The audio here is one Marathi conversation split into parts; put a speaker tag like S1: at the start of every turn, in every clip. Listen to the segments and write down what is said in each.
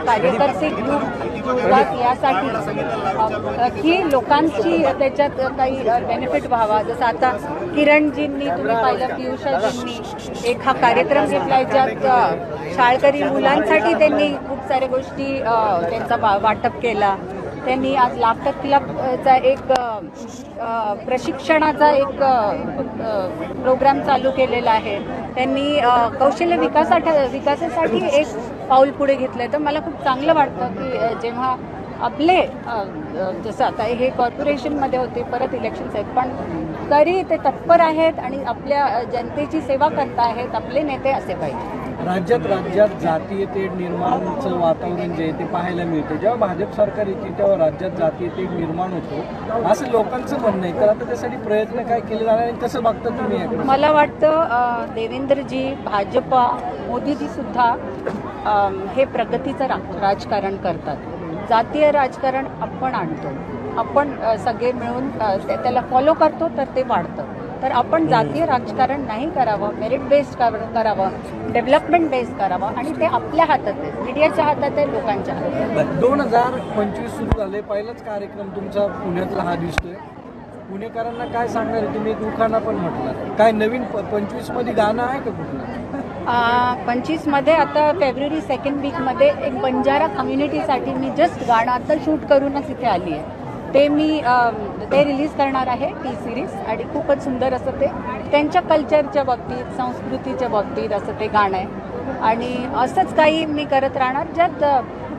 S1: कार्यकर्ते ग्रुप जोडतात यासाठी की लोकांची त्याच्यात काही बेनिफिट व्हावा। जसं आता किरणजींनी तुम्ही पाहिलं, पियुषाजींनी एक हा कार्यक्रम घेतला ज्यात शाळकरी मुलांसाठी त्यांनी खूप साऱ्या गोष्टी त्यांचा वाटप केला। त्यांनी आज लाफ्टर क्लबचा एक प्रशिक्षणाचा एक प्रोग्राम चालू केलेला आहे। त्यांनी कौशल्य विकासासाठी एक पाऊल पुढे घेतलंय। तर मला खूप चांगलं वाटतं की जेव्हा आपले जसं आता हे कॉर्पोरेशनमध्ये होते, परत इलेक्शन्स आहेत, पण तरी ते तत्पर आहेत आणि आपल्या जनतेची सेवा करत आहेत। आपले नेते असे पाहिजे।
S2: राज्यात जातीय तेढ निर्माणचं वातावरण जे आहे ते पाहायला मिळते। जेव्हा भाजप सरकार येते तेव्हा राज्यात जातीय तेढ निर्माण होतो असं लोकांचं म्हणणं आहे। तर आता त्यासाठी प्रयत्न काय केले जाणार आणि कसं बघता तुम्ही याकडे?
S1: मला वाटतं देवेंद्रजी, भाजपा, मोदीजी सुद्धा हे प्रगतीचं राजकारण करतात। जातीय राजकारण आपण आणतो, आपण सगळे मिळून त्याला फॉलो करतो तर ते वाढतं। तर आपण जातीय राजकारण नाही करावं, मेरिट बेस्ड करावं, डेव्हलपमेंट बेस्ड करावं आणि ते आपल्या हातात आहे, मीडियाच्या हातात आहे, लोकांच्या हातात आहे।
S2: 2025 सुरू झाले, पहिलाच कार्यक्रम तुमचा पुण्यातला हा दिसतोय। पुणेकरांना काय सांगणार आहे तुम्ही? एक उखाणा पण म्हटलं, काय नवीन 25 मध्ये गाणं आहे का कुठलं?
S1: 25 मध्ये आता फेब्रुवारी 2nd वीकमध्ये एक बंजारा कम्युनिटीसाठी मी जस्ट गाणं आता शूट करूनच इथे आली आहे। ते रिलीज करणार आहे टी सिरीज आणि खूपच सुंदर असं ते त्यांच्या कल्चरच्या बाबतीत, संस्कृतीच्या बाबतीत असं ते गाणं आहे। आणि असंच काही मी करत राहणार ज्यात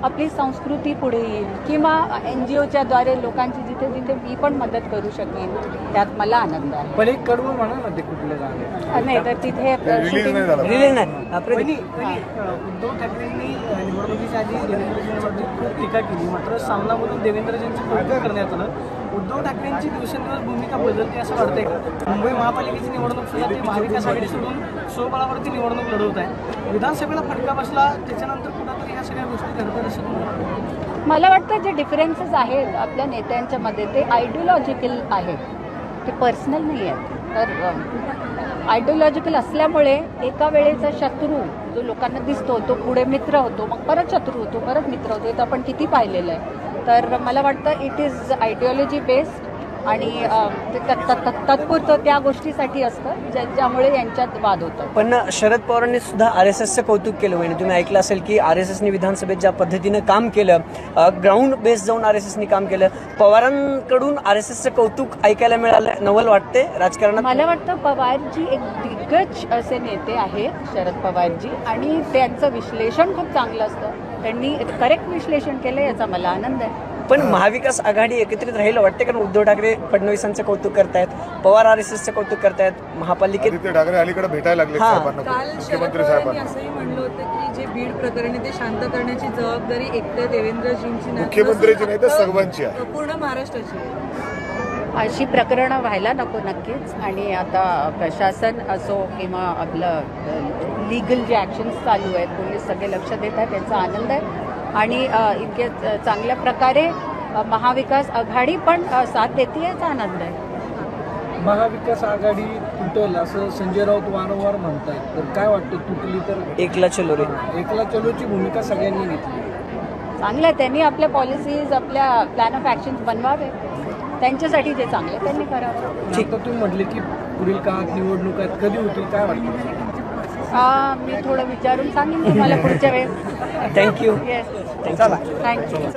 S1: आपली संस्कृती पुढे येईल किंवा NGOच्या द्वारे लोकांची जिथे जिथे मी पण मदत करू शकेन त्यात मला आनंद आहे।
S2: पण एक कडवं म्हणा ना, ते कुठलं गाणं
S1: नाही तर तिथे
S2: रिलीज नाही। उद्धव ठाकरेंनी निवडणुकीच्या आधी देवेंद्रजींवरती खूप टीका केली, मात्र सामनामधून देवेंद्रजींचं कौतुक करण्यात आलं। उद्धव ठाकरेंची दिवसेंदिवस भूमिका बदलते असं वाटतंय का? मुंबई महापालिकेची निवडणूक सुद्धा ते महाविकास आघाडी सोडून स्वबळावरती निवडणूक लढवत आहे। विधानसभेला फटका बसला, त्याच्यानंतर कुठंतरी ह्या सगळ्या गोष्टी घडतात असं
S1: मला वाटतं। जे डिफरन्सेस आहेत आपल्या नेत्यांच्या मध्ये ते आयडिओलॉजिकल आहेत, ते पर्सनल नाही आहेत। तर आयडिओलॉजिकल असल्यामुळे एका वेळेचा शत्रू जो लोकांना दिसतो तो पुढे मित्र होतो, मग परत शत्रू होतो, परत मित्र होतो। हे तर आपण किती पाहिलेलं आहे। तर मला वाटतं इट इज आयडिओलॉजी बेस्ड आणि तात्पुरतं त्या गोष्टीसाठी असतं ज्यामुळे यांच्यात वाद होतात।
S3: पण शरद पवारांनी सुद्धा RSSचं कौतुक केलं म्हणजे तुम्ही ऐकलं असेल की RSSने विधानसभेत ज्या पद्धतीनं काम केलं, ग्राउंड बेस जाऊन RSSने काम केलं। पवारांकडून RSSचं कौतुक ऐकायला मिळालं, नवल वाटते राजकारणात?
S1: मला वाटतं पवारजी एक दिग्गज असे नेते आहेत शरद पवारजी, आणि त्यांचं विश्लेषण खूप चांगलं असतं। त्यांनी करेक्ट विश्लेषण केलं, याचा मला आनंद आहे।
S3: पण महाविकास आघाडी एकत्रित राहिलं वाटते, कारण उद्धव ठाकरे फडणवीसांचं कौतुक करतायत, पवार RSSचं कौतुक करतायत, महापालिकेत
S4: ठाकरे अलीकडे भेटायला लागले मुख्यमंत्री साहेबांना।
S5: असंही म्हणलं होतं की जे बीड प्रकरणी ते शांत करण्याची जबाबदारी एकट्या देवेंद्रजींची नाही,
S4: मुख्यमंत्र्यांची नाही तर सर्वांची आहे,
S5: पूर्ण महाराष्ट्राची।
S1: अशी प्रकरणं व्हायला नको नक्कीच। आणि आता प्रशासन असो किंवा आपलं लीगल जे ॲक्शन्स चालू आहेत, पोलीस सगळे लक्ष देत आहेत, त्यांचा आनंद आहे। आणि इतक्या चांगल्या प्रकारे महाविकास आघाडी पण साथ देते, याचा आनंद आहे।
S2: महाविकास आघाडी तुटल असं संजय राऊत वारंवार म्हणतात, तर काय वाटतं तुटली तर?
S3: एकला चलो रे,
S2: एकला चलोची भूमिका सगळ्यांनी घेतली,
S1: चांगलं आहे। त्यांनी आपल्या पॉलिसीज, आपल्या प्लॅन ऑफ ॲक्शन्स बनवावे, त्यांच्यासाठी जे चांगलं त्यांनी करावं।
S2: ठीक, तर तुम्ही म्हटले की पुढील काळात निवडणूक आहेत, कधी होतील काय वाटतं?
S1: मी थोडं विचारून सांगेन तुम्हाला पुढच्या वेळेस।
S3: थँक्यू।
S1: Yes, thank you.